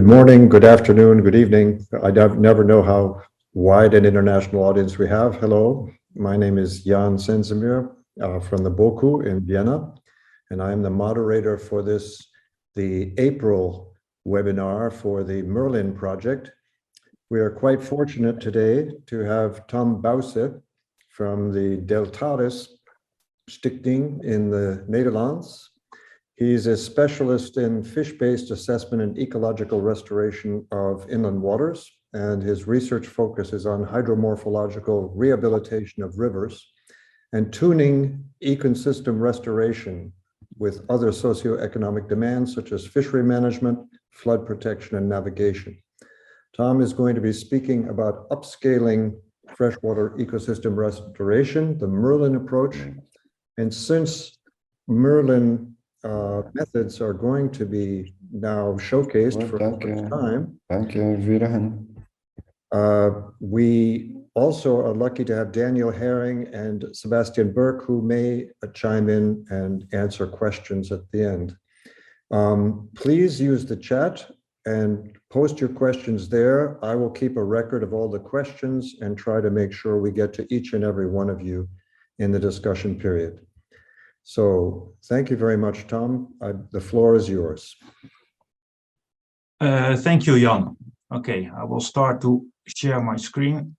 Good morning, good afternoon, good evening. I never know how wide an international audience we have. Hello, my name is Jan Senzemir from the BOKU in Vienna, and I am the moderator for the April webinar for the MERLIN project. We are quite fortunate today to have Tom Buijse from the Deltares Stichting in the Netherlands. He's a specialist in fish-based assessment and ecological restoration of inland waters, and his research focus is on hydromorphological rehabilitation of rivers and tuning ecosystem restoration with other socioeconomic demands such as fishery management, flood protection, and navigation. Tom is going to be speaking about upscaling freshwater ecosystem restoration, the MERLIN approach. And since MERLIN methods are going to be now showcased for the first time. We also are lucky to have Daniel Herring and Sebastian Burke, who may chime in and answer questions at the end. Please use the chat and post your questions there. I will keep a record of all the questions and try to make sure we get to each and every one of you in the discussion period. So thank you very much, Tom. The floor is yours. Thank you, Jan. Okay, I will start to share my screen.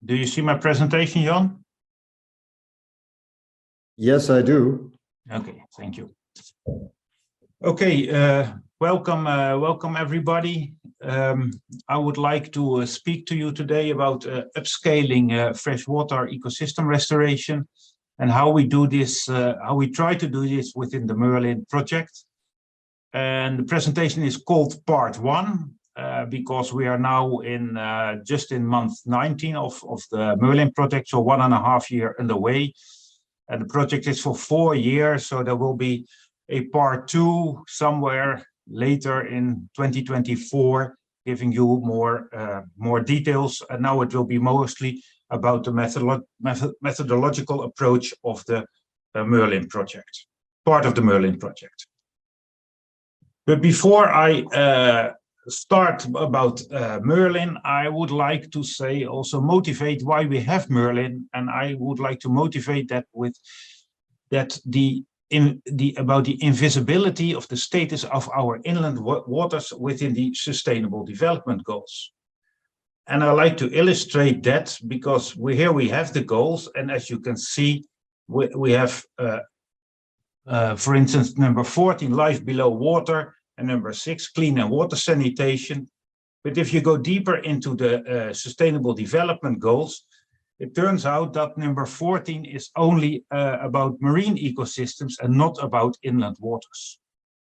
Do you see my presentation, Jan? Yes, I do. Okay, thank you. Okay, welcome everybody. I would like to speak to you today about upscaling freshwater ecosystem restoration and how we do this, how we try to do this within the MERLIN project. And the presentation is called Part 1 because we are now in just in month 19 of the MERLIN project, so 1.5 years underway. And the project is for 4 years, so there will be a part 2 somewhere later in 2024, giving you more details. And now it will be mostly about the methodological approach of the MERLIN project, part of the MERLIN project. But before I start about MERLIN, I would like to say also motivate why we have MERLIN, and I would like to motivate that with that about the invisibility of the status of our inland waters within the Sustainable Development Goals. And I like to illustrate that because here we have the goals, and as you can see, we have, for instance, number 14, life below water, and number 6, clean and water sanitation. But if you go deeper into the Sustainable Development Goals, it turns out that number 14 is only about marine ecosystems and not about inland waters.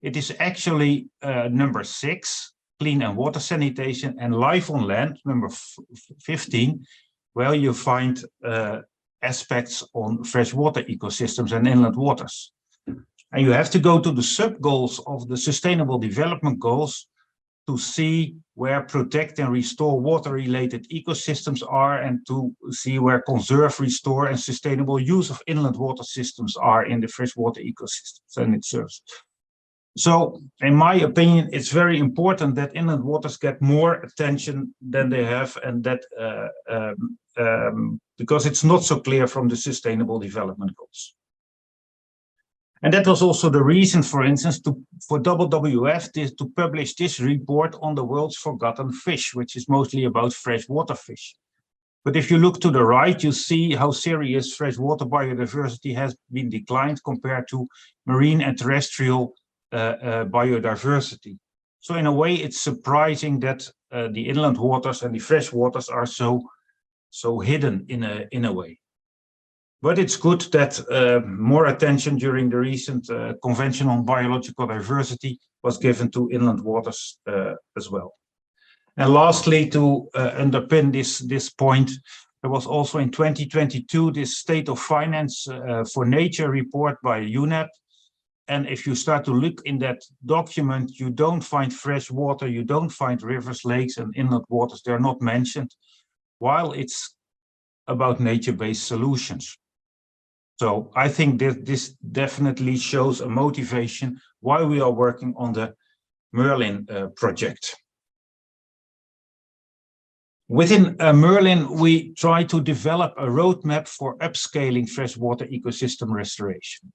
It is actually number 6, clean and water sanitation, and life on land, number 15, where you find aspects on freshwater ecosystems and inland waters. And you have to go to the sub-goals of the Sustainable Development Goals to see where protect and restore water-related ecosystems are, and to see where conserve, restore, and sustainable use of inland water systems are in the freshwater ecosystems and its service. So, in my opinion, it's very important that inland waters get more attention than they have, and that because it's not so clear from the Sustainable Development Goals. And that was also the reason, for instance, for WWF to publish this report on the world's forgotten fish, which is mostly about freshwater fish. But if you look to the right, you see how serious freshwater biodiversity has been declined compared to marine and terrestrial biodiversity. So in a way, it's surprising that the inland waters and the freshwaters are so hidden in a way. But it's good that more attention during the recent Convention on Biological Diversity was given to inland waters as well. And lastly, to underpin this point, there was also in 2022 this State of Finance for Nature report by UNEP. And if you start to look in that document, you don't find fresh water, you don't find rivers, lakes, and inland waters. They're not mentioned. while it's about nature-based solutions. So I think that this definitely shows a motivation why we are working on the MERLIN project. Within MERLIN, we try to develop a roadmap for upscaling freshwater ecosystem restoration.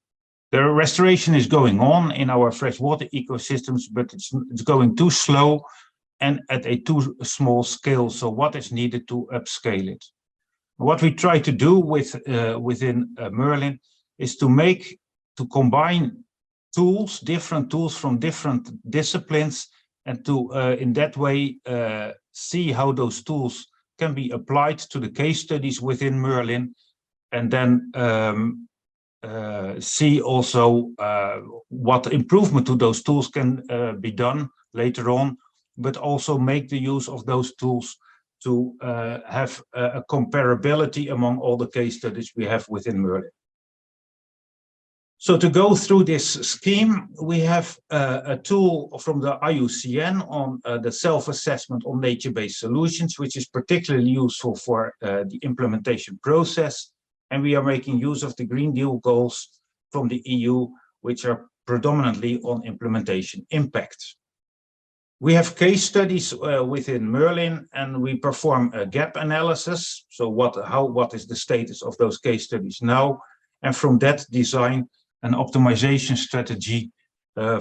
The restoration is going on in our freshwater ecosystems, but it's going too slow and at a too small scale. So what is needed to upscale it? What we try to do within MERLIN is to combine tools, different tools from different disciplines, and to in that way see how those tools can be applied to the case studies within MERLIN, and then see also what improvement to those tools can be done later on, but also make the use of those tools to have a comparability among all the case studies we have within MERLIN. So to go through this scheme, we have a tool from the IUCN on the self-assessment on nature-based solutions, which is particularly useful for the implementation process. And we are making use of the Green Deal goals from the EU, which are predominantly on implementation impact. We have case studies within MERLIN, and we perform a gap analysis. So what is the status of those case studies now? And from that, design an optimization strategy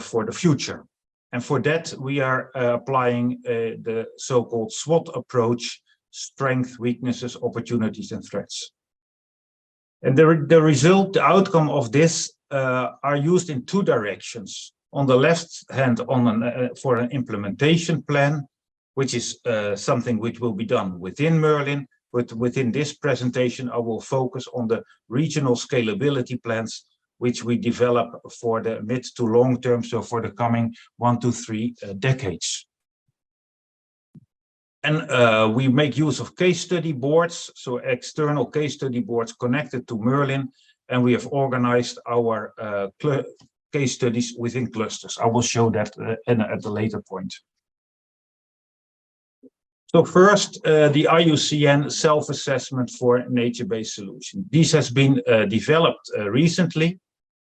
for the future. And for that, we are applying the so-called SWOT approach: strengths, weaknesses, opportunities, and threats. And the result, the outcome of this are used in two directions. On the left hand, for an implementation plan, which is something which will be done within MERLIN. But within this presentation, I will focus on the regional scalability plans, which we develop for the mid to long term, so for the coming 1 to 3 decades. And we make use of case study boards, so external case study boards connected to MERLIN, and we have organized our case studies within clusters. I will show that at a later point. So first, the IUCN self-assessment for nature-based solutions. This has been developed recently,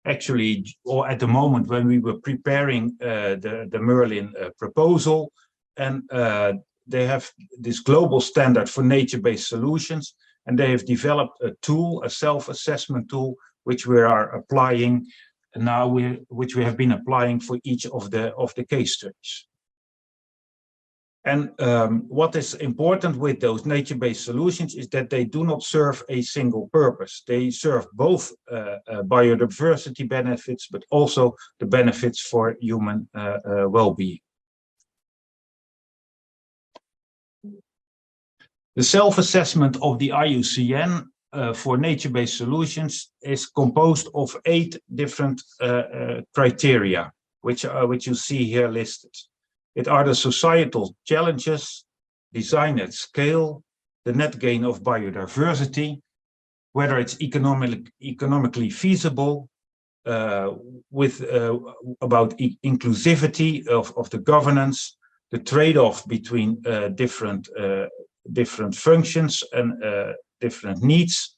actually, or at the moment when we were preparing the MERLIN proposal, and they have this global standard for nature-based solutions, and they have developed a tool, a self-assessment tool, which we are applying now, which we have been applying for each of the case studies. And what is important with those nature-based solutions is that they do not serve a single purpose. They serve both biodiversity benefits, but also the benefits for human well-being. The self-assessment of the IUCN for nature-based solutions is composed of 8 different criteria, which you see here listed. It are the societal challenges, design at scale, the net gain of biodiversity, whether it's economically feasible, about inclusivity of the governance, the trade-off between different functions and different needs,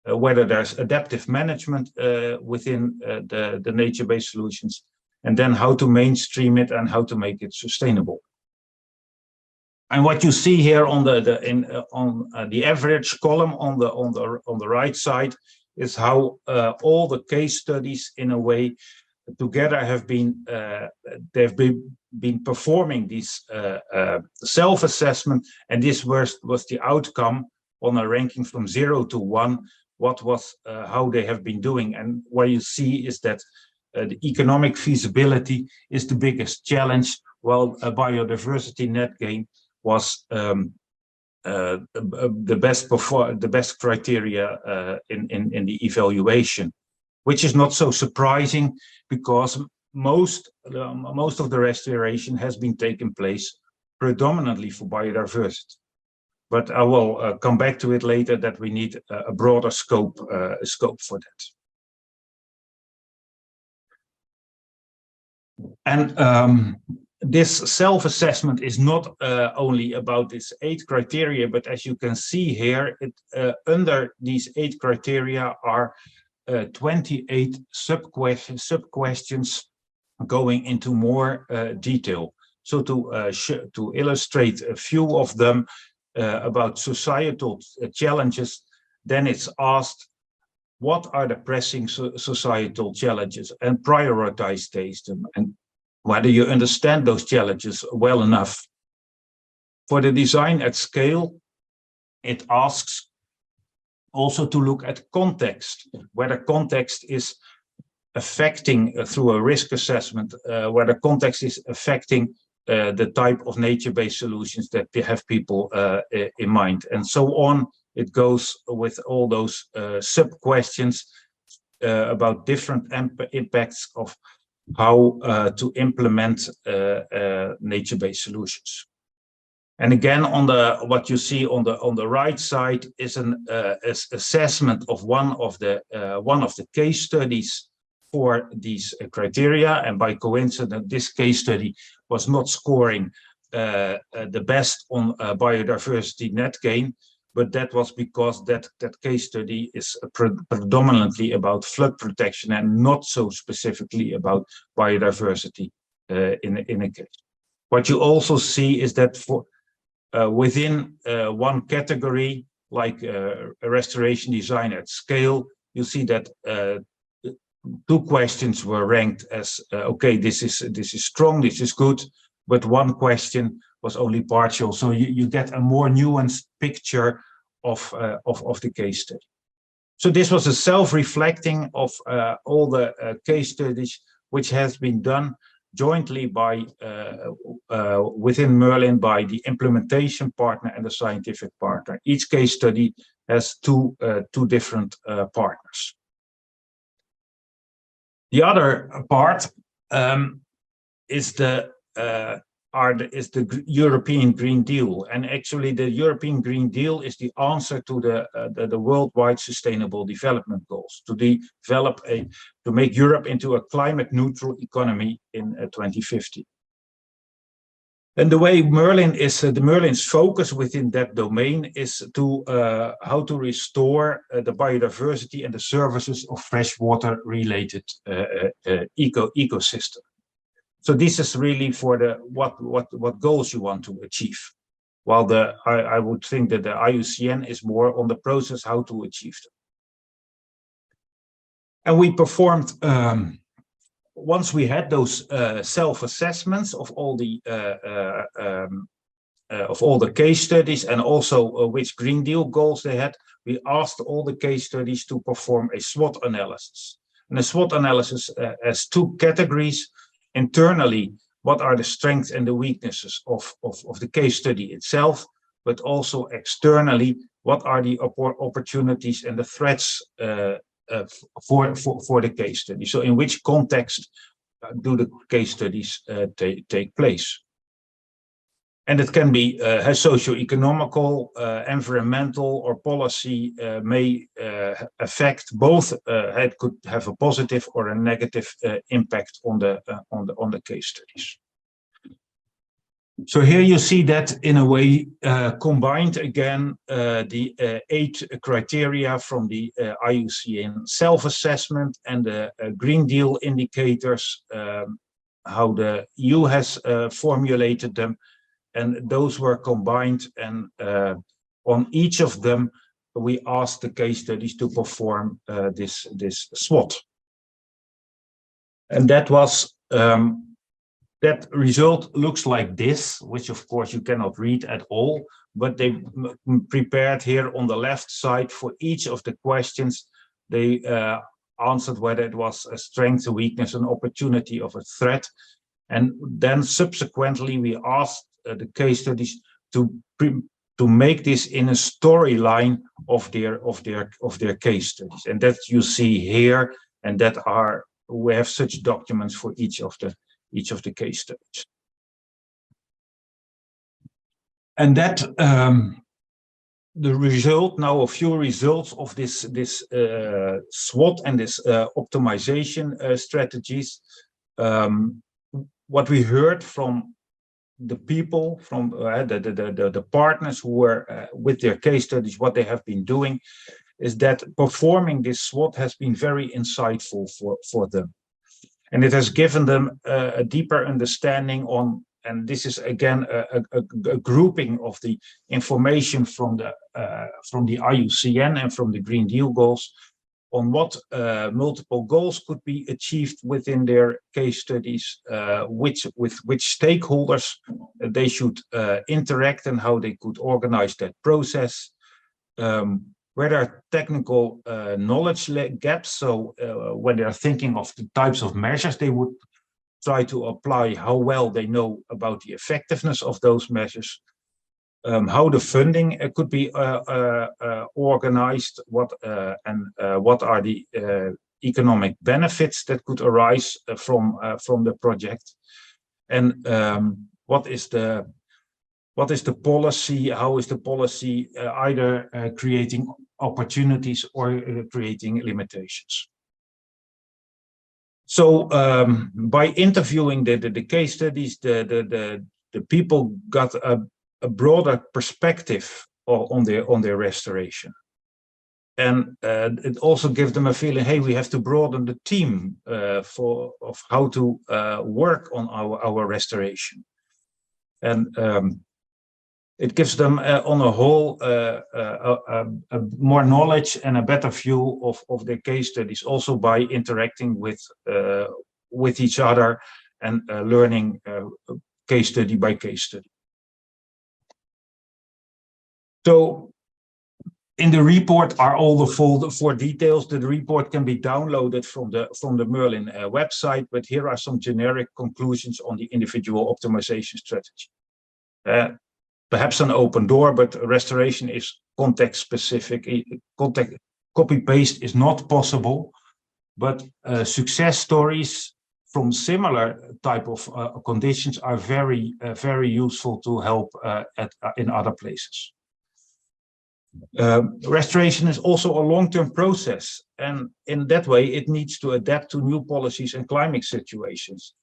whether there's adaptive management within the nature-based solutions, and then how to mainstream it and how to make it sustainable. And what you see here on the average column on the right side is how all the case studies, in a way, together have been they've been performing this self-assessment, and this was the outcome on a ranking from 0 to 1. What was how they have been doing, and what you see is that the economic feasibility is the biggest challenge, while a biodiversity net gain was the best criteria in the evaluation, which is not so surprising because most of the restoration has been taken place predominantly for biodiversity. But I will come back to it later that we need a broader scope for that. And This self-assessment is not only about this 8 criteria, but as you can see here, under these 8 criteria are 28 sub-questions going into more detail. So to illustrate a few of them about societal challenges, then it's asked, what are the pressing societal challenges, and prioritize them, and whether you understand those challenges well enough. For the design at scale, it asks also to look at context, whether context is affecting through a risk assessment, whether context is affecting the type of nature-based solutions that they have people in mind, and so on. It goes with all those sub-questions about different impacts of how to implement nature-based solutions. And again, on what you see on the right side is an assessment of one of the case studies for these criteria. And by coincidence, this case study was not scoring the best on biodiversity net gain, but that was because that case study is predominantly about flood protection and not so specifically about biodiversity in a case. What you also see is that for within one category, like a restoration design at scale, you see that 2 questions were ranked as okay, this is strong, this is good, but 1 question was only partial. So you get a more nuanced picture of the case study. So this was a self-reflecting of all the case studies which has been done jointly by within MERLIN by the implementation partner and the scientific partner. Each case study has two different partners. The other part is the European Green Deal, and actually the European Green Deal is the answer to the worldwide sustainable development goals, to make Europe into a climate neutral economy in 2050. And the way MERLIN's focus within that domain is to how to restore the biodiversity and the services of freshwater related ecosystem. So this is really for the what goals you want to achieve. While I would think that the IUCN is more on the process how to achieve them. And we performed once we had those self-assessments of all the case studies and also which Green Deal goals they had, we asked all the case studies to perform a SWOT analysis. And a SWOT analysis has 2 categories. Internally, what are the strengths and the weaknesses of the case study itself, but also externally, what are the opportunities and the threats for the case study. So in which context do the case studies take place? And it can be socio-economical, environmental, or policy may affect both. It could have a positive or a negative impact on the case studies. So here you see that in a way combined again the 8 criteria from the IUCN self-assessment and the Green Deal indicators, how the EU has formulated them. And those were combined, and on each of them, we asked the case studies to perform this SWOT. And that was that result looks like this, which of course you cannot read at all, but they prepared here on the left side for each of the questions. They answered whether it was a strength, a weakness, an opportunity, of a threat. And then subsequently, we asked the case studies to make this in a storyline of their case studies, and that you see here, and that we have such documents for each of the case studies. And that the result now, a few results of this SWOT and this optimization strategies. what we heard from the people, from the partners who were with their case studies, what they have been doing, is that performing this SWOT has been very insightful for them. And it has given them a deeper understanding on, and this is again a grouping of the information from the IUCN and from the Green Deal goals on what multiple goals could be achieved within their case studies, with which stakeholders they should interact and how they could organize that process. Where there are technical knowledge gaps, so when they are thinking of the types of measures they would try to apply, how well they know about the effectiveness of those measures, how the funding could be organized, what are the economic benefits that could arise from the project, and what is the policy? How is the policy either creating opportunities or creating limitations? So by interviewing the case studies, the people got a broader perspective on their restoration, and it also gives them a feeling, hey, we have to broaden the team of how to work on our restoration, and it gives them on a whole a more knowledge and a better view of their case studies, also by interacting with each other and learning case study by case study. So in the report are all the four details. The report can be downloaded from the MERLIN website, but here are some generic conclusions on the individual optimization strategy. Perhaps an open door, but restoration is context specific. Copy paste is not possible, but success stories from similar type of conditions are very useful to help in other places. Restoration is also a long-term process, and in that way it needs to adapt to new policies and climate situations.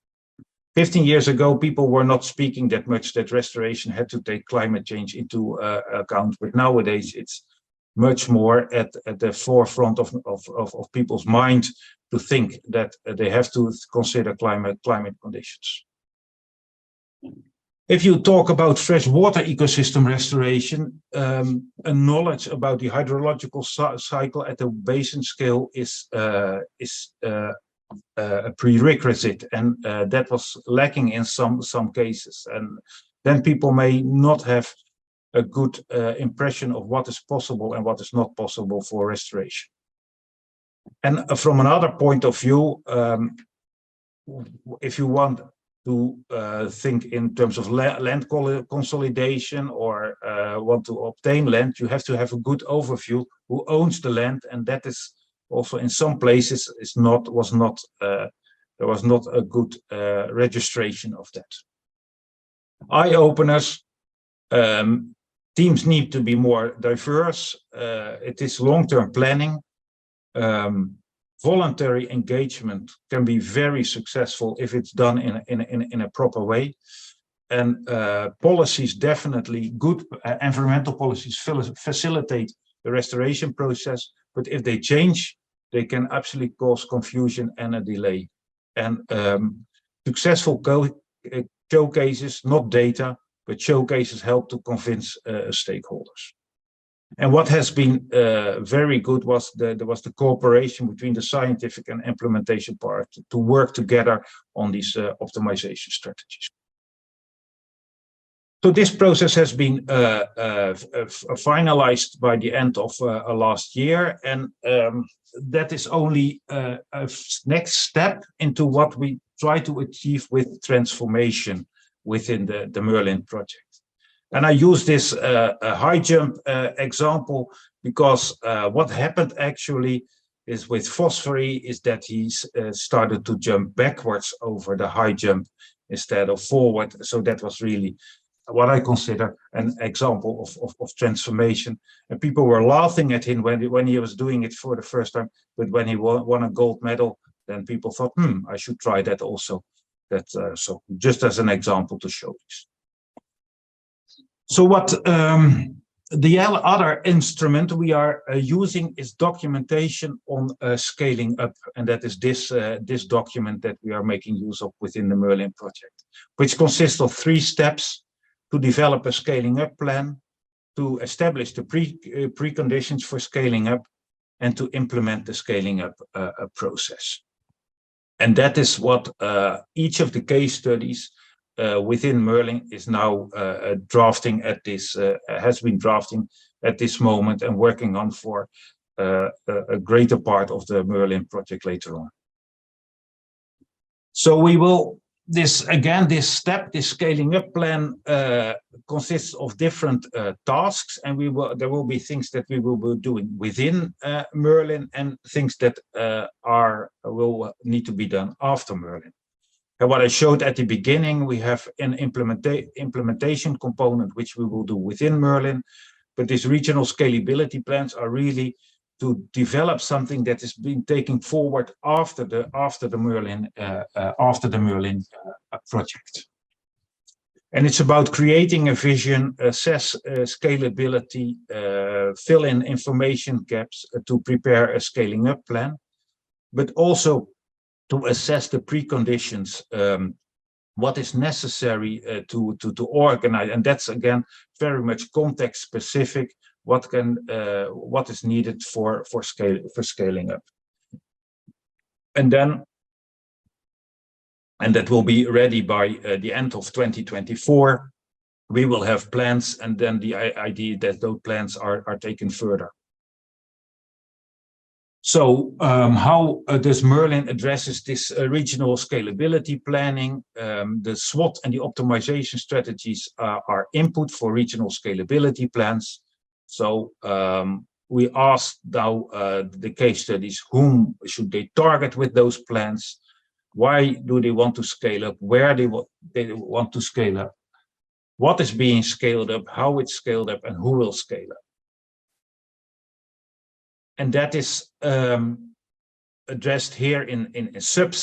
15 years ago, people were not speaking that much that restoration had to take climate change into account, but nowadays it's much more at the forefront of people's mind to think that they have to consider climate conditions. If you talk about freshwater ecosystem restoration, a knowledge about the hydrological cycle at the basin scale is a prerequisite, and that was lacking in some cases, and then people may not have a good impression of what is possible and what is not possible for restoration. And from another point of view, if you want to think in terms of land consolidation or want to obtain land, you have to have a good overview who owns the land, and that is also in some places there was not a good registration of that. Eye-openers, teams need to be more diverse. It is long-term planning. Voluntary engagement can be very successful if it's done in a proper way. And policies, definitely good environmental policies facilitate the restoration process, but if they change, they can absolutely cause confusion and a delay. And successful showcases, not data, but showcases help to convince stakeholders. And what has been very good was the cooperation between the scientific and implementation part to work together on these optimization strategies. So this process has been finalized by the end of last year, and that is only a next step into what we try to achieve with transformation within the MERLIN project. And I use this high jump example because what happened actually is with Phosphori is that he started to jump backwards over the high jump instead of forward. So that was really what I consider an example of transformation. And people were laughing at him when he was doing it for the first time. But when he won a gold medal, then people thought, I should try that also. So just as an example to show this. So what the other instrument we are using is documentation on scaling up, and that is this document that we are making use of within the MERLIN project, which consists of 3 steps: to develop a scaling up plan, to establish the preconditions for scaling up, and to implement the scaling up process. And that is what each of the case studies within MERLIN is now drafting at this, has been drafting at this moment and working on for a greater part of the MERLIN project later on. So we will, this scaling up plan consists of different tasks, and there will be things that we will be doing within MERLIN and things that will need to be done after MERLIN. And what I showed at the beginning, we have an implementation component which we will do within MERLIN, but these regional scalability plans are really to develop something that is being taken forward after the MERLIN project. And it's about creating a vision, assess scalability, fill in information gaps to prepare a scaling up plan, but also to assess the preconditions, what is necessary to organize, and that's again very much context specific. What is needed for scaling up, and that will be ready by the end of 2024. We will have plans, and then the idea that those plans are taken further. So how does MERLIN addresses this regional scalability planning? The SWOT and the optimization strategies are input for regional scalability plans. So we asked now the case studies, whom should they target with those plans? Why do they want to scale up? Where they want to scale up? What is being scaled up? How it's scaled up? And who will scale up? And that is addressed here in sub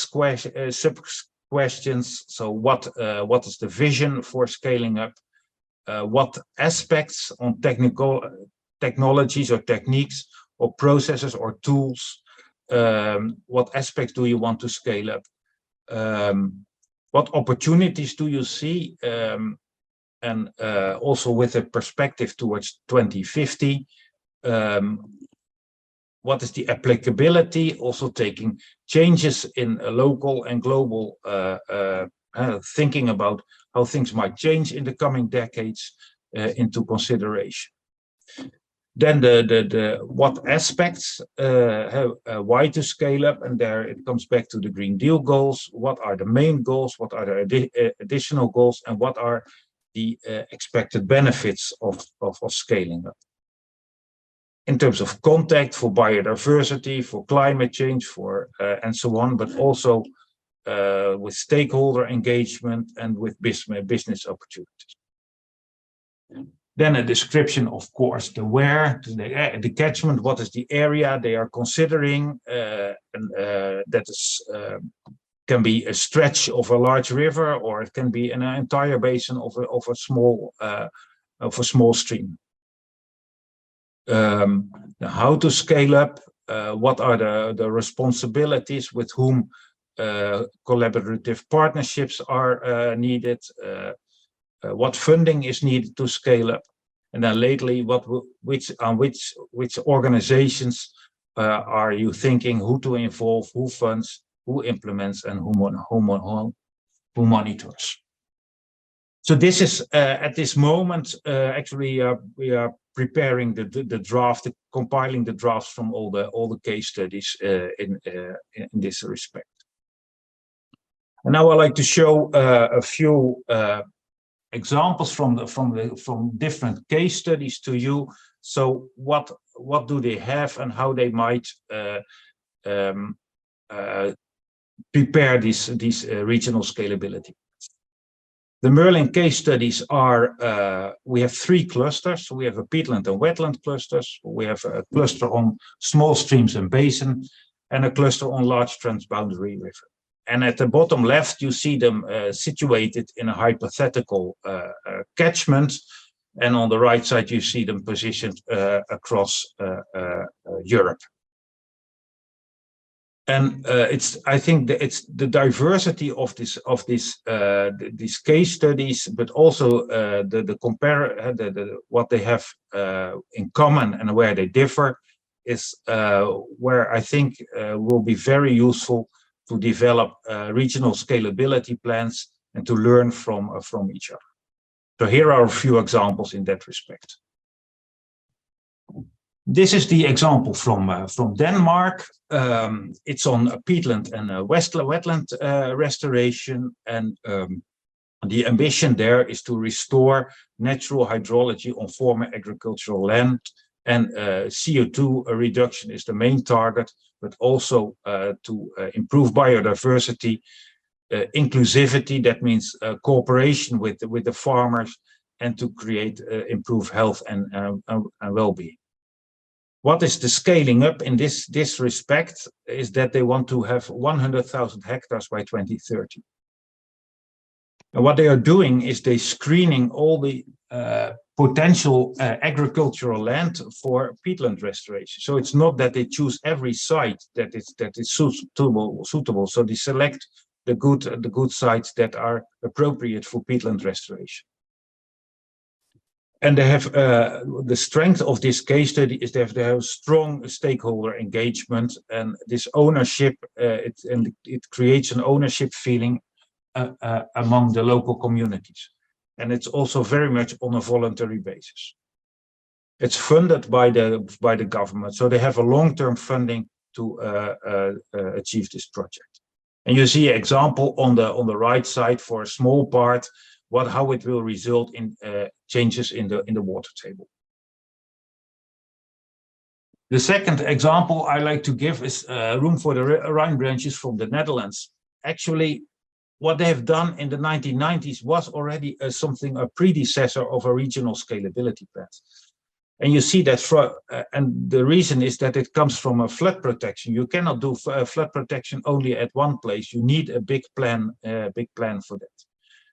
questions. So what is the vision for scaling up? What aspects on technologies or techniques or processes or tools, what aspects do you want to scale up? What opportunities do you see? And also with a perspective towards 2050, what is the applicability, also taking changes in a local and global thinking about how things might change in the coming decades into consideration. Then the what aspects, why to scale up, and there it comes back to the Green Deal goals. What are the main goals? What are the additional goals? And what are the expected benefits of scaling up? In terms of contact for biodiversity, for climate change, for and so on, but also with stakeholder engagement and with business opportunities. Then a description, of course, the where, the catchment, what is the area they are considering, and that is can be a stretch of a large river, or it can be an entire basin of a small stream. How to scale up, what are the responsibilities, with whom collaborative partnerships are needed, what funding is needed to scale up, and then lately which organizations are you thinking, who to involve, who funds, who implements, and who monitors. So this is at this moment actually we are preparing the draft, compiling the drafts from all the case studies in this respect. And now I'd like to show a few examples from different case studies to you. So what do they have, and how they might prepare these regional scalability. The MERLIN case studies are, we have 3 clusters. So we have a peatland and wetland clusters. We have a cluster on small streams and basin, and a cluster on large transboundary river. And at the bottom left, you see them situated in a hypothetical catchment. And on the right side, you see them positioned across Europe. And I think it's the diversity of these case studies, but also what they have in common and where they differ is where I think will be very useful to develop regional scalability plans and to learn from each other. So here are a few examples in that respect. This is the example from Denmark. It's on a peatland and a wetland restoration, and the ambition there is to restore natural hydrology on former agricultural land, and CO2 reduction is the main target, but also to improve biodiversity, inclusivity, that means cooperation with the farmers, and to create improve health and well-being. What is the scaling up in this respect is that they want to have 100,000 hectares by 2030. And what they are doing is they screening all the potential agricultural land for peatland restoration. So it's not that they choose every site that is suitable. So they select the good sites that are appropriate for peatland restoration. And they have the strength of this case study is that they have strong stakeholder engagement, and this ownership, it creates an ownership feeling among the local communities. And it's also very much on a voluntary basis. It's funded by the government, so they have a long-term funding to achieve this project. And you see an example on the right side for a small part, how it will result in changes in the water table. The second example I like to give is room for the Rhine branches from the Netherlands. Actually, what they have done in the 1990s was already a predecessor of a regional scalability plan. And you see that, and the reason is that it comes from a flood protection. You cannot do flood protection only at one place. You need a big plan for that.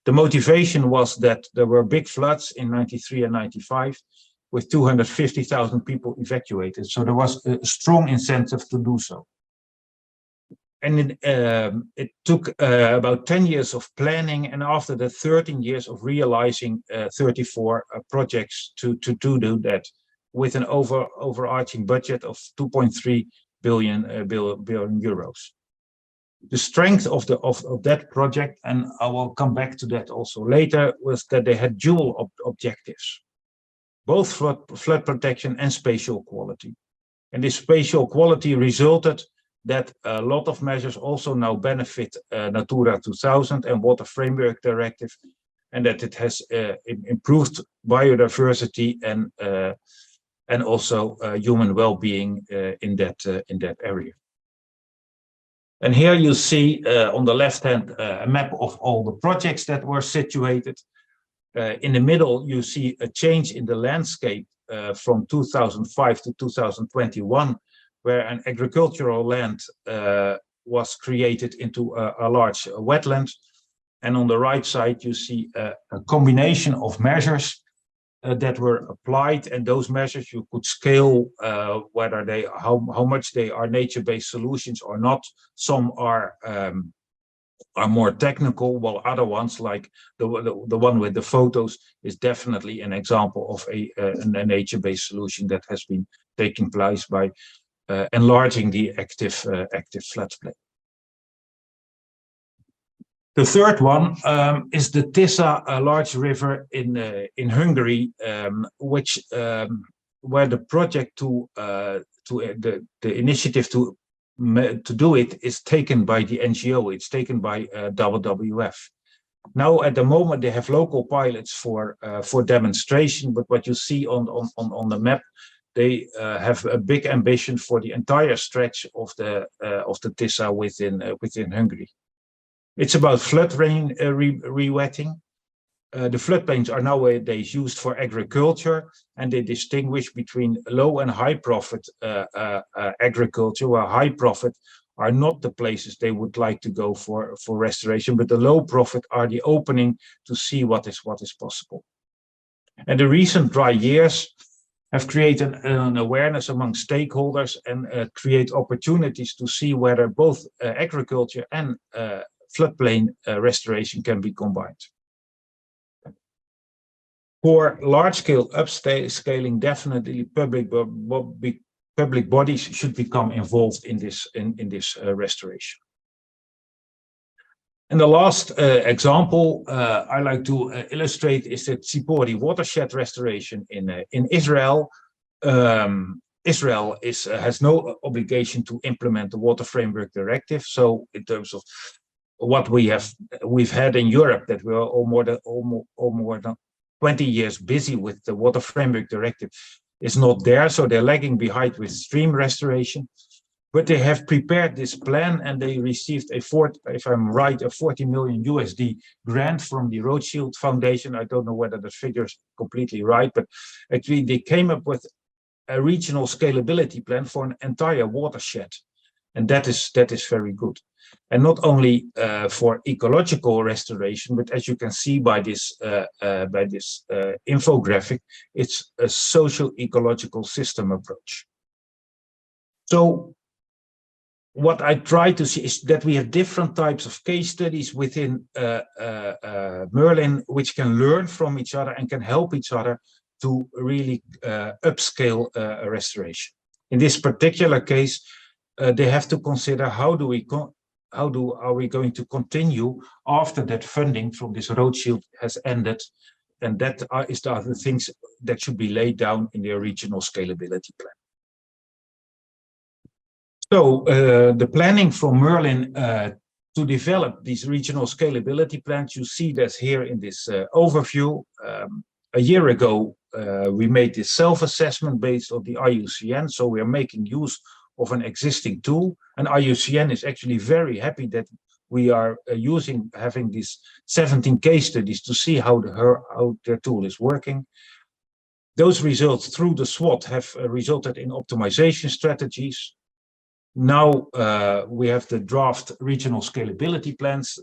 The motivation was that there were big floods in 93 and 95 with 250,000 people evacuated. So there was a strong incentive to do so. And it took about 10 years of planning, and after that 13 years of realizing 34 projects to do that with an overarching budget of 2.3 billion euros. The strength of that project, and I will come back to that also later, was that they had dual objectives, both flood protection and spatial quality. And this spatial quality resulted that a lot of measures also now benefit Natura 2000 and Water Framework Directive, and that it has improved biodiversity and also human well-being in that area. And here you see on the left hand a map of all the projects that were situated. In the middle, you see a change in the landscape from 2005 to 2021, where an agricultural land was created into a large wetland. And on the right side, you see a combination of measures that were applied, and those measures you could scale whether how much they are nature-based solutions or not. Some are more technical, while other ones, like the one with the photos, is definitely an example of a nature-based solution that has been taking place by enlarging the active floodplain. The third one is the Tisza, a large river in Hungary, where the project the initiative to do it is taken by the NGO. It's taken by WWF. Now at the moment they have local pilots for demonstration, but what you see on the map, they have a big ambition for the entire stretch of the Tisza within Hungary. It's about flood rain rewetting. The floodplains are nowadays used for agriculture, and they distinguish between low and high profit agriculture, where high profit are not the places they would like to go for restoration, but the low profit are the opening to see what is possible. And the recent dry years have created an awareness among stakeholders and create opportunities to see whether both agriculture and floodplain restoration can be combined. For large-scale upscaling, definitely public bodies should become involved in this restoration. And the last example I like to illustrate is the Tzipori watershed restoration in Israel. Israel has no obligation to implement the Water Framework Directive. So in terms of what we've had in Europe, that we're all more than 20 years busy with the Water Framework Directive, is not there. So they're lagging behind with stream restoration. But they have prepared this plan and they received if I'm right, a 40 million USD grant from the Rothschild Foundation. I don't know whether the figure is completely right, but actually they came up with a regional scalability plan for an entire watershed. And that is very good. And not only for ecological restoration, but as you can see by this infographic, it's a social ecological system approach. So what I try to see is that we have different types of case studies within MERLIN, which can learn from each other and can help each other to really upscale a restoration. In this particular case, they have to consider how are we going to continue after that funding from this Rothschild has ended, and that is the other things that should be laid down in their regional scalability plan. So the planning from MERLIN to develop these regional scalability plans, you see that here in this overview. A year ago, we made this self-assessment based on the IUCN, so we are making use of an existing tool, and IUCN is actually very happy that we are having these 17 case studies to see how their tool is working. Those results through the SWOT have resulted in optimization strategies. Now we have the draft regional scalability plans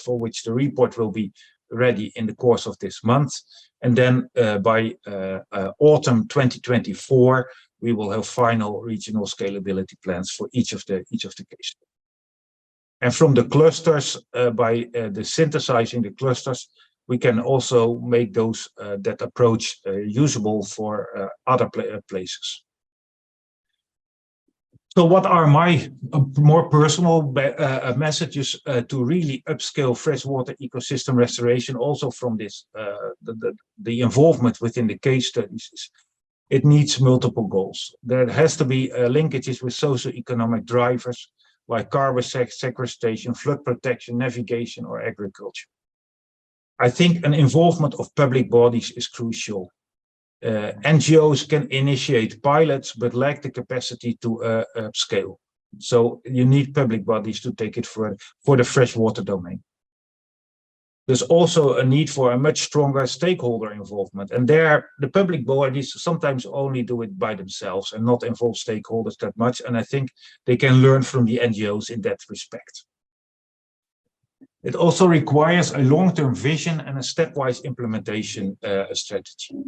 for which the report will be ready in the course of this month. And then by autumn 2024, we will have final regional scalability plans for each of the cases. And from the clusters, by the synthesizing the clusters, we can also make those that approach usable for other places. So what are my more personal messages to really upscale freshwater ecosystem restoration, also from this the involvement within the case studies? It needs multiple goals. There has to be linkages with socio-economic drivers like carbon sequestration, flood protection, navigation, or agriculture. I think an involvement of public bodies is crucial. NGOs can initiate pilots, but lack the capacity to upscale. So you need public bodies to take it for the freshwater domain. There's also a need for a much stronger stakeholder involvement. And there, the public bodies sometimes only do it by themselves and not involve stakeholders that much. And I think they can learn from the NGOs in that respect. It also requires a long-term vision and a stepwise implementation strategy.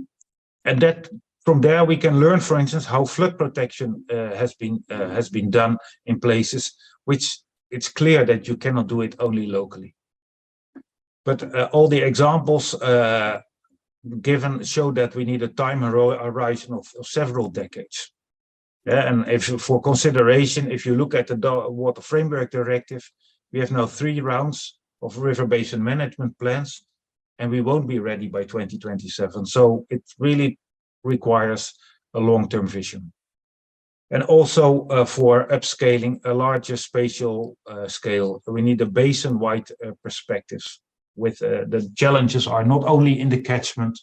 And that from there we can learn, for instance, how flood protection has been done in places which it's clear that you cannot do it only locally. But all the examples given show that we need a time horizon of several decades. Yeah, and if for consideration, if you look at the Water Framework Directive, we have now 3 rounds of river basin management plans, and we won't be ready by 2027. So it really requires a long-term vision. And also for upscaling a larger spatial scale, we need a basin-wide perspectives. With the challenges are not only in the catchment,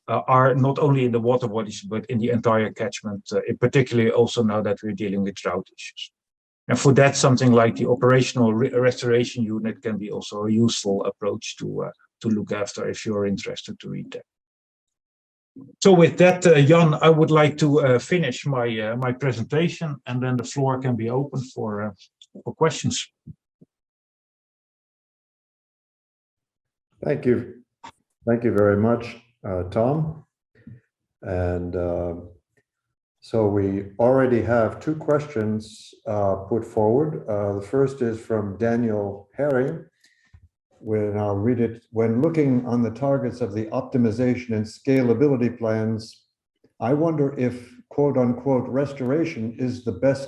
are not only in the water bodies, but in the entire catchment, in particularly also now that we're dealing with drought issues. And for that, something like the operational restoration unit can be also a useful approach to look after if you're interested to read that. So with that, Jan, I would like to finish my presentation, and then the floor can be open for for questions. Thank you. Thank you very much, Tom. And so we already have two questions put forward. The first is from Daniel Herring. When I'll read it, when looking on the targets of the optimization and scalability plans, I wonder if quote unquote restoration is the best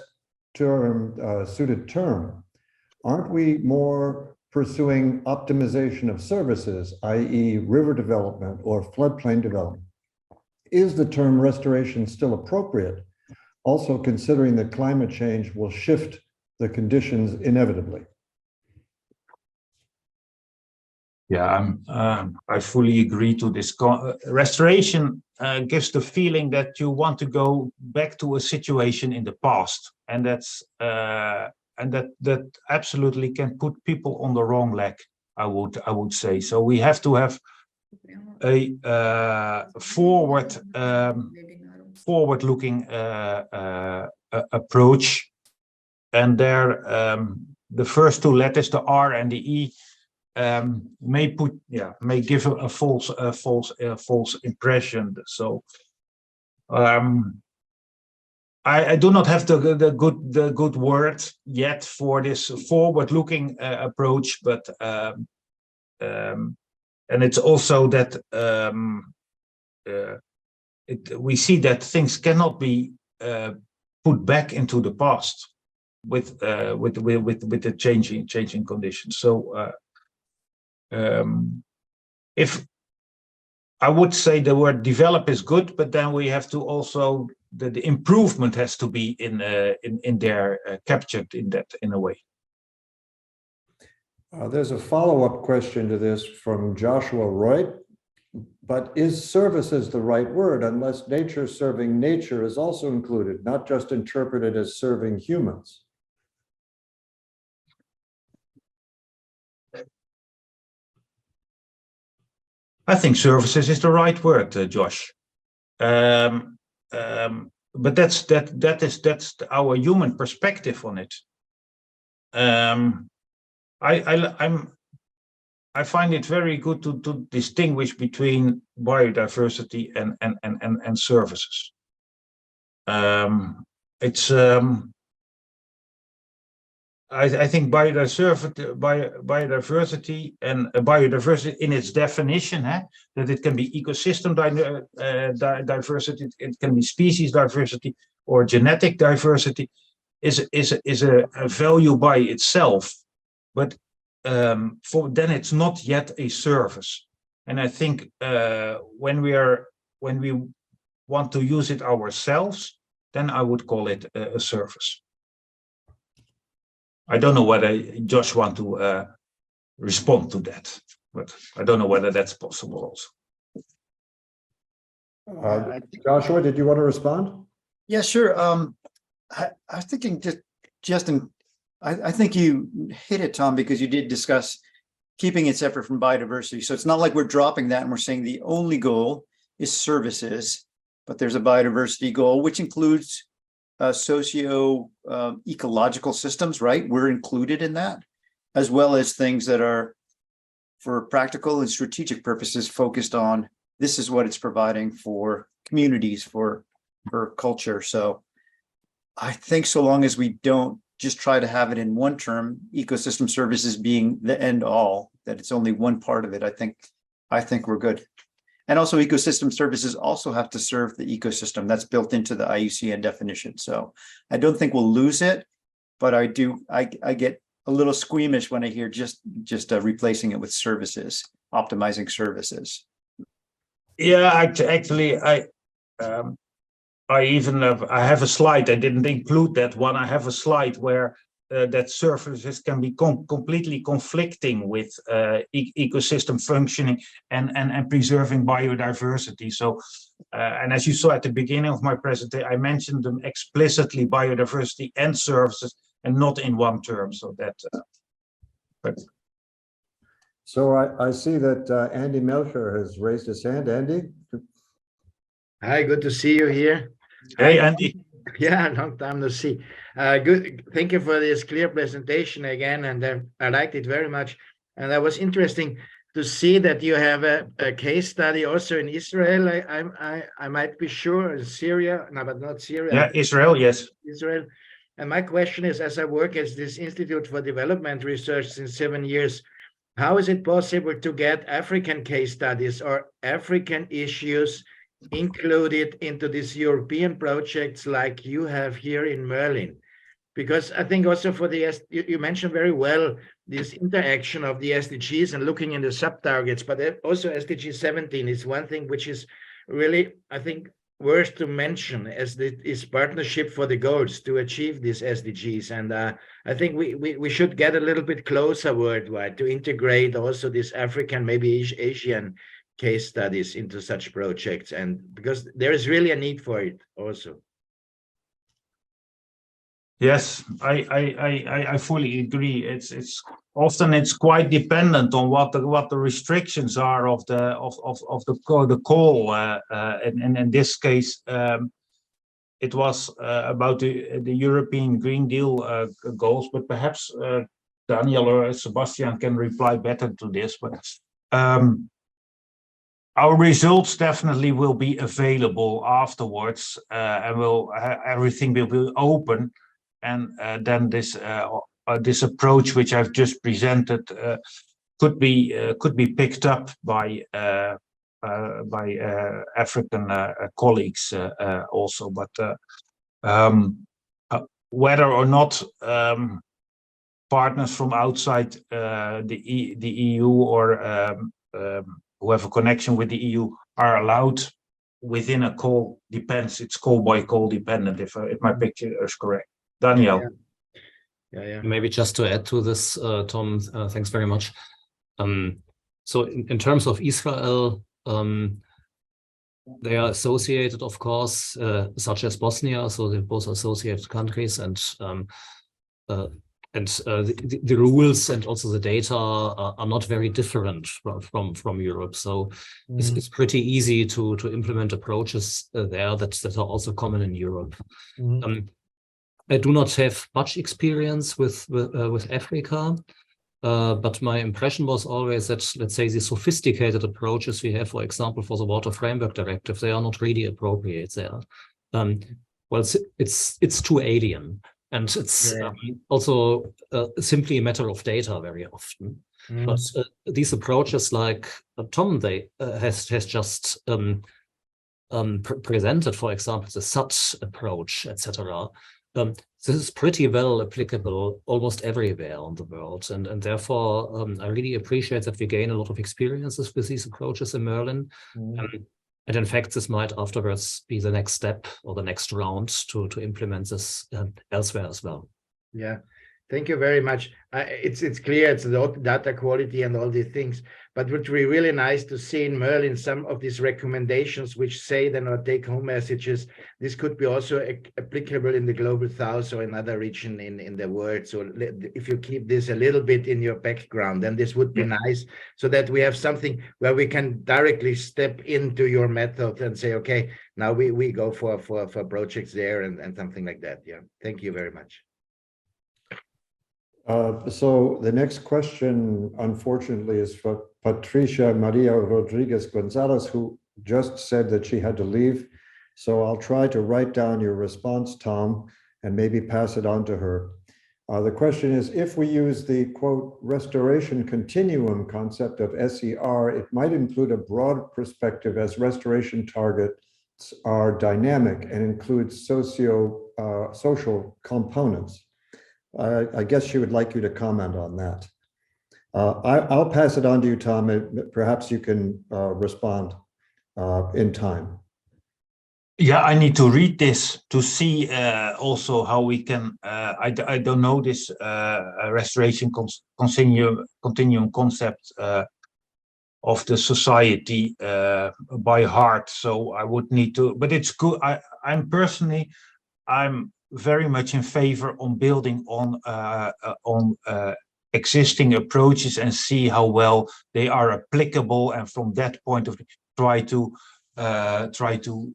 term, suited term. Aren't we more pursuing optimization of services, i.e. river development or floodplain development? Is the term restoration still appropriate? Also considering that climate change will shift the conditions inevitably. Yeah, I fully agree to this. Restoration gives the feeling that you want to go back to a situation in the past, and that absolutely can put people on the wrong leg. I would say so. We have to have a forward-looking approach, and there the first two letters, the R and the E, may give a false impression. So I do not have the good word yet for this forward-looking approach, but and it's also that we see that things cannot be put back into the past with the changing conditions. So if I would say the word develop is good, but then we have to also the improvement has to be in there captured in a way. There's a follow-up question to this from Joshua Roy. But is services the right word unless nature serving nature is also included, not just interpreted as serving humans? I think services is the right word, Josh. But that's our human perspective on it. I find it very good to distinguish between biodiversity and services. I think biodiversity and biodiversity in its definition, that it can be ecosystem diversity, it can be species diversity or genetic diversity, is a value by itself, but then it's not yet a service. And I think when we want to use it ourselves, then I would call it a service. I don't know whether Josh want to respond to that, but I don't know whether that's possible also. Joshua, did you want to respond? Yeah, sure. I was thinking Justin, I think you hit it, Tom, because you did discuss keeping it separate from biodiversity. So it's not like we're dropping that and we're saying the only goal is services, but there's a biodiversity goal, which includes socio-ecological systems, right? We're included in that, as well as things that are for practical and strategic purposes focused on this is what it's providing for communities, for culture. So I think so long as we don't just try to have it in one term, ecosystem services being the end all, that it's only one part of it, I think we're good. And also ecosystem services also have to serve the ecosystem. That's built into the IUCN definition. So I don't think we'll lose it, but I get a little squeamish when I hear just replacing it with services, optimizing services. Yeah, actually, I have a slide. I didn't include that one. I have a slide where that services can be completely conflicting with ecosystem functioning and preserving biodiversity. So, and as you saw at the beginning of my presentation, I mentioned them explicitly, biodiversity and services, and not in one term. So that. So I see that Andy Melcher has raised his hand. Andy? Hi, good to see you here. Hey, Andy. Yeah, long time no see. Good. Thank you for this clear presentation again, and I liked it very much. And that was interesting to see that you have a case study also in Israel. I might be sure in Syria, no, but not Syria. Yeah, Israel, yes. Israel. And my question is, as I work at this Institute for Development Research since 7 years, how is it possible to get African case studies or African issues included into these European projects like you have here in MERLIN? Because I think also for you mentioned very well this interaction of the SDGs and looking in the sub-targets, but also SDG 17 is one thing which is really, I think, worth to mention as this partnership for the goals to achieve these SDGs. And I think we should get a little bit closer worldwide to integrate also this African, maybe Asian case studies into such projects, and because there is really a need for it also. Yes, I fully agree. It's often quite dependent on what the restrictions are of the call. And in this case, it was about the European Green Deal goals. But perhaps Daniel or Sebastian can reply better to this. But our results definitely will be available afterwards, and everything will be open. And then this approach, which I've just presented, could be picked up by African colleagues also. But whether or not partners from outside the EU or who have a connection with the EU are allowed within a call depends. It's call by call dependent. If my picture is correct. Daniel. Yeah. Maybe just to add to this, Tom, thanks very much. So in terms of Israel, they are associated, of course, such as Bosnia, so they're both associated countries, and the rules and also the data are not very different from Europe. So it's pretty easy to implement approaches there that are also common in Europe. I do not have much experience with Africa, but my impression was always that, let's say, the sophisticated approaches we have, for example, for the Water Framework Directive, they are not really appropriate there. Well, it's too alien, and it's also simply a matter of data very often. But these approaches, like Tom has just presented, for example, the SAT approach, etc. This is pretty well applicable almost everywhere on the world, and therefore I really appreciate that we gain a lot of experiences with these approaches in MERLIN, and in fact this might afterwards be the next step or the next round to implement this elsewhere as well. Yeah, thank you very much. It's clear it's the data quality and all these things, but it would be really nice to see in MERLIN some of these recommendations which say then or take-home messages. This could be also applicable in the Global South or another region in the world. So if you keep this a little bit in your background, then this would be nice, so that we have something where we can directly step into your method and say, okay, now we go for projects there and something like that. Yeah, thank you very much. So the next question, unfortunately, is for Patricia Maria Rodriguez Gonzalez, who just said that she had to leave. So I'll try to write down your response, Tom, and maybe pass it on to her. The question is, if we use the, quote, restoration continuum concept of SER, it might include a broad perspective as restoration targets are dynamic and include social components. I guess she would like you to comment on that. I'll pass it on to you, Tom, and perhaps you can respond in time. Yeah, I need to read this to see also how we can, I don't know this restoration continuum concept of the society by heart. So I would need to, but it's good. I'm very much in favor on building on existing approaches and see how well they are applicable, and from that point of view try to try to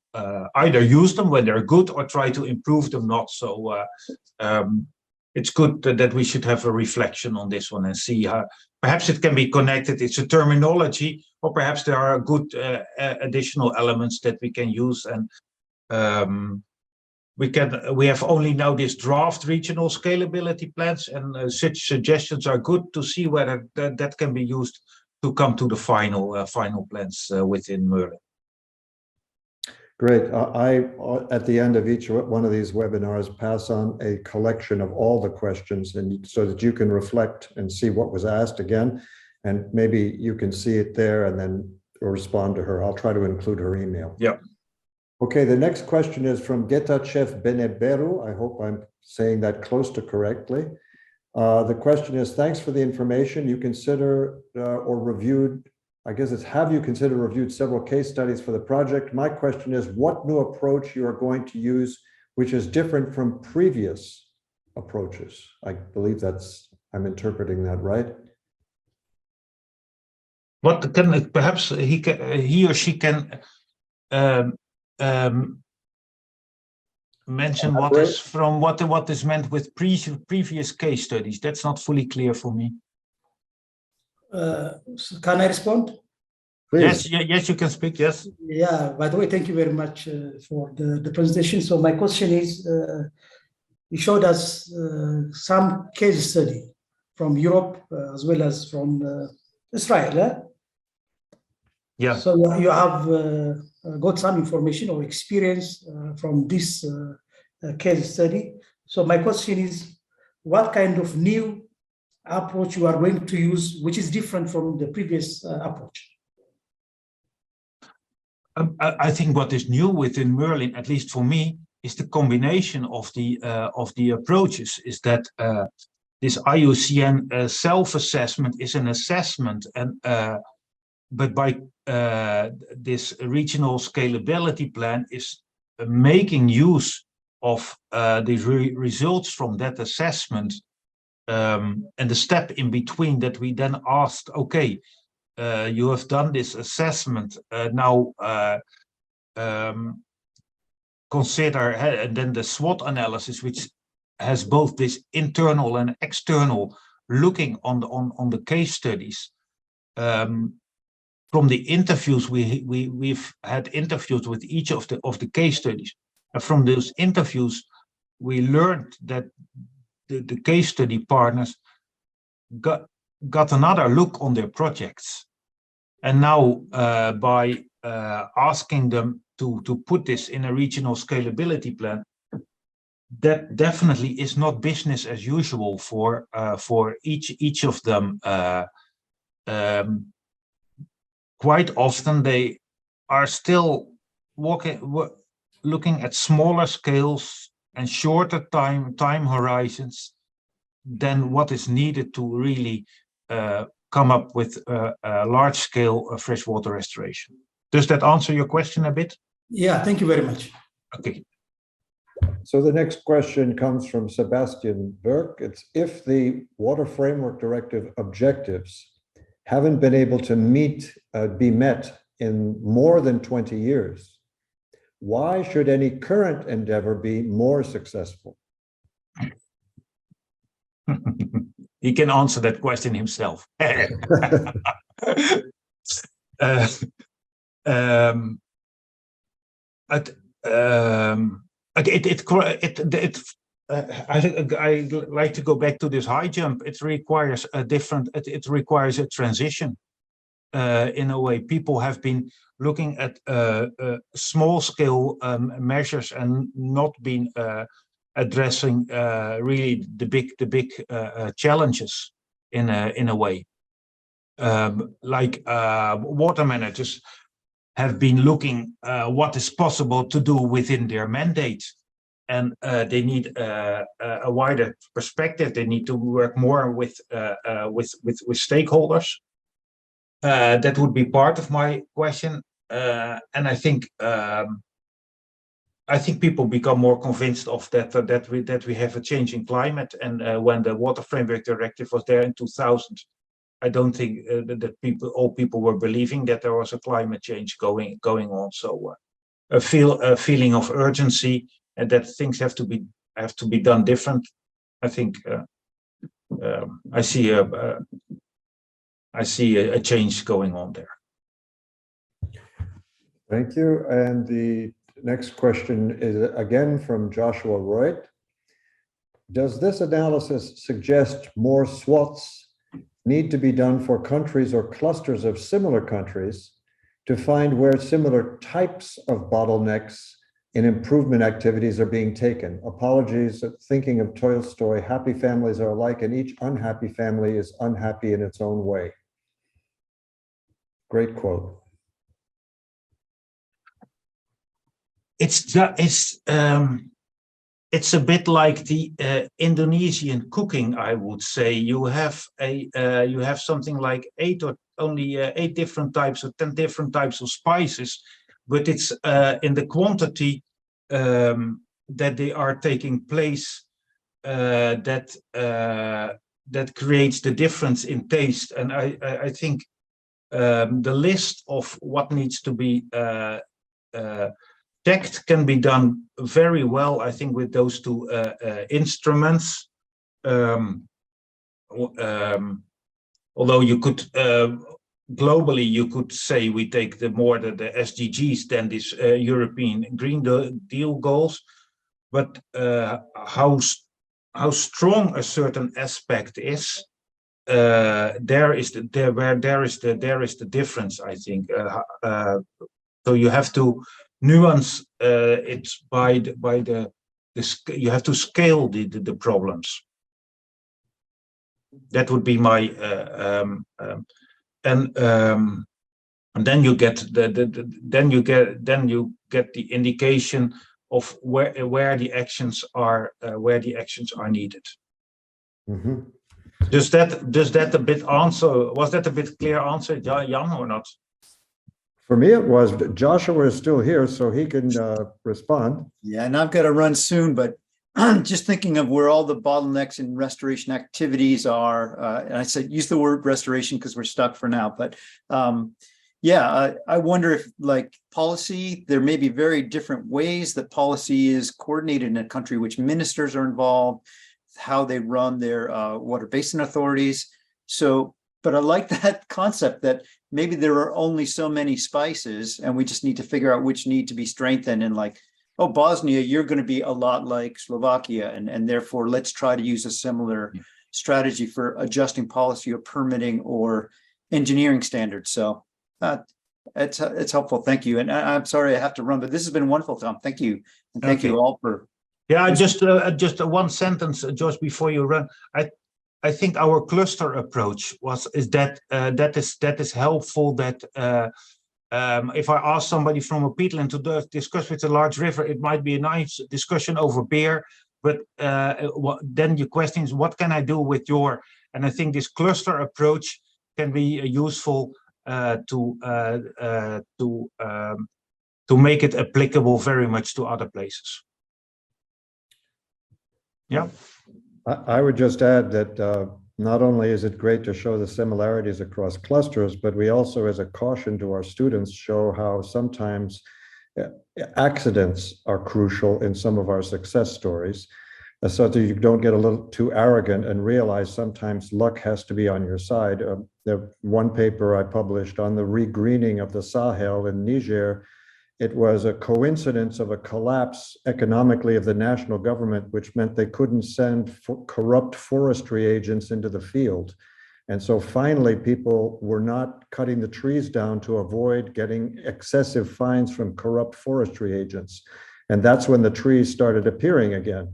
either use them when they're good or try to improve them not. So it's good that we should have a reflection on this one and see how perhaps it can be connected. It's a terminology, or perhaps there are good additional elements that we can use. And we have only now this draft regional scalability plans, and such suggestions are good to see whether that can be used to come to the final plans within MERLIN. Great. At the end of each one of these webinars, pass on a collection of all the questions, and so that you can reflect and see what was asked again, and maybe you can see it there and then respond to her. I'll try to include her email. Yeah. Okay, the next question is from Getachev Beneberu. I hope I'm saying that close to correctly. The question is, thanks for the information. You consider or reviewed, I guess it's, have you considered reviewed several case studies for the project? My question is, what new approach you are going to use, which is different from previous approaches? I believe I'm interpreting that right. What can perhaps he or she can mention what is meant with previous case studies? That's not fully clear for me. Can I respond? Please. Yes, you can speak. Yes. Yeah. By the way, thank you very much for the presentation. So my question is, you showed us some case study from Europe as well as from Israel. Yeah. So you have got some information or experience from this case study. So my question is, what kind of new approach you are going to use, which is different from the previous approach? I think what is new within MERLIN, at least for me, is the combination of the approaches. Is that this IUCN self-assessment is an assessment, and but by this regional scalability plan is making use of the results from that assessment, and the step in between that we then asked, okay, you have done this assessment, now consider, and then the SWOT analysis, which has both this internal and external looking on the case studies. From the interviews, we've had interviews with each of the case studies. And from those interviews, we learned that the case study partners got another look on their projects. And now by asking them to put this in a regional scalability plan, that definitely is not business as usual for each of them. Quite often they are still looking at smaller scales and shorter time horizons than what is needed to really come up with a large-scale freshwater restoration. Does that answer your question a bit? Yeah, thank you very much. Okay. So the next question comes from Sebastian Burke. It's, if the Water Framework Directive objectives haven't been able to be met in more than 20 years, why should any current endeavor be more successful? He can answer that question himself. I like to go back to this high jump. It requires a transition. In a way, people have been looking at small scale measures and not been addressing really the big challenges in a way. Like water managers have been looking what is possible to do within their mandate, and they need a wider perspective. They need to work more with stakeholders. That would be part of my question, and I think people become more convinced of that we have a changing climate. And when the Water Framework Directive was there in 2000, I don't think that all people were believing that there was a climate change going on. So a feeling of urgency and that things have to be done different. I think I see a change going on there. Thank you. And the next question is again from Joshua Royd. Does this analysis suggest more SWOTs need to be done for countries or clusters of similar countries to find where similar types of bottlenecks in improvement activities are being taken? Apologies, thinking of Tolstoy, happy families are alike and each unhappy family is unhappy in its own way. Great quote. It's a bit like the Indonesian cooking, I would say. You have something like 8 different types or 10 different types of spices, but it's in the quantity that they are taking place that creates the difference in taste. And I think the list of what needs to be checked can be done very well, I think, with those two instruments. Although you could globally, you could say we take the SDGs than this European Green Deal goals, but how strong a certain aspect is, there is the difference, I think. So you have to nuance it by the you have to scale the problems. That would be my and then you get the indication of where the actions are needed. Mm-hmm. Does that a bit answer? Was that a bit clear answer, Jan, or not? For me, it was. Joshua is still here, so he can respond. Yeah, and I've got to run soon, but just thinking of where all the bottlenecks in restoration activities are, and I said use the word restoration because we're stuck for now, but yeah, I wonder if, like policy, there may be very different ways that policy is coordinated in a country, which ministers are involved, how they run their water basin authorities. So, but I like that concept that maybe there are only so many spices and we just need to figure out which need to be strengthened, and like, oh, Bosnia, you're going to be a lot like Slovakia, and therefore let's try to use a similar strategy for adjusting policy or permitting or engineering standards. So it's helpful. Thank you. And I'm sorry I have to run, but this has been wonderful, Tom. Thank you. And thank you all for. Yeah, just one sentence, Josh, before you run. I think our cluster approach that is helpful. That if I ask somebody from a peatland to discuss with a large river, it might be a nice discussion over beer. But then your question is, what can I do with your? And I think this cluster approach can be useful to make it applicable very much to other places. Yeah. I would just add that not only is it great to show the similarities across clusters, but we also, as a caution to our students, show how sometimes accidents are crucial in some of our success stories, so that you don't get a little too arrogant and realize sometimes luck has to be on your side. The one paper I published on the regreening of the Sahel in Niger, it was a coincidence of a collapse economically of the national government, which meant they couldn't send corrupt forestry agents into the field. And so finally, people were not cutting the trees down to avoid getting excessive fines from corrupt forestry agents. And that's when the trees started appearing again.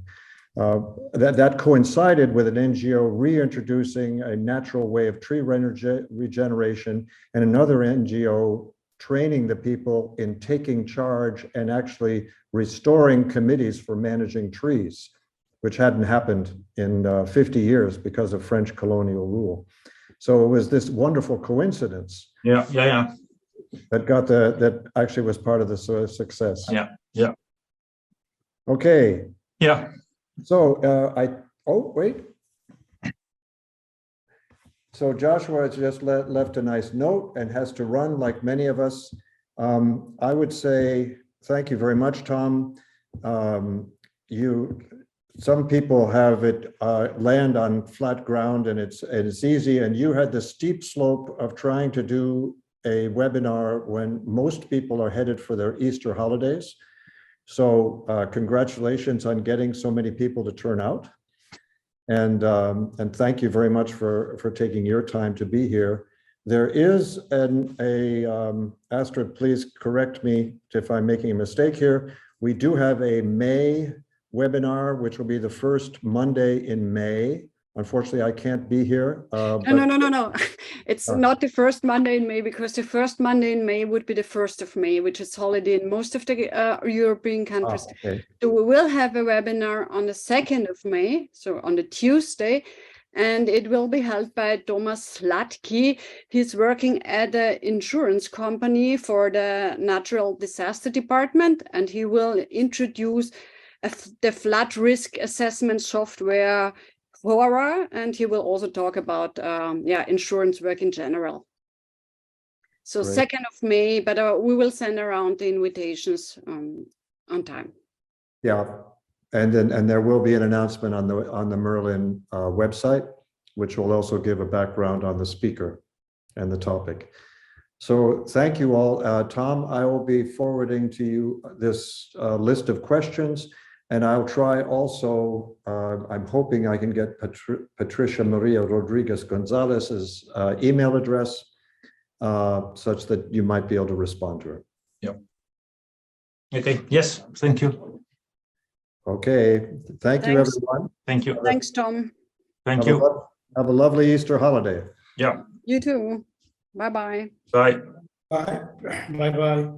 That coincided with an NGO reintroducing a natural way of tree regeneration, and another NGO training the people in taking charge and actually restoring committees for managing trees, which hadn't happened in 50 years because of French colonial rule. So it was this wonderful coincidence. Yeah. That actually was part of the success. Yeah. Okay. Yeah. So wait. So Joshua has just left a nice note and has to run like many of us. I would say, thank you very much, Tom. Some people have it land on flat ground and it's easy, and you had the steep slope of trying to do a webinar when most people are headed for their Easter holidays. So congratulations on getting so many people to turn out. And thank you very much for taking your time to be here. There is Astrid, please correct me if I'm making a mistake here. We do have a May webinar, which will be the first Monday in May. Unfortunately, I can't be here. No. It's not the first Monday in May, because the first Monday in May would be the 1st of May, which is holiday in most of the European countries. Okay. So we will have a webinar on the 2nd of May, so on the Tuesday, and it will be held by Thomas Latke. He's working at an insurance company for the natural disaster department, and he will introduce the flood risk assessment software Quora, and he will also talk about insurance work in general. So Great. 2nd of May, but we will send around the invitations on time. Yeah, and there will be an announcement on the MERLIN website, which will also give a background on the speaker and the topic. So thank you all. Tom, I will be forwarding to you this list of questions. And I'll try also, I'm hoping I can get Patricia Maria Rodriguez Gonzalez's email address such that you might be able to respond to her. Yeah. Okay, yes, thank you. Okay, thank you, Thanks. everyone. Thank you. Thanks, Tom. Thank you. Have a lovely Easter holiday. Yeah, You too. Bye-bye. bye. Bye. Bye-bye.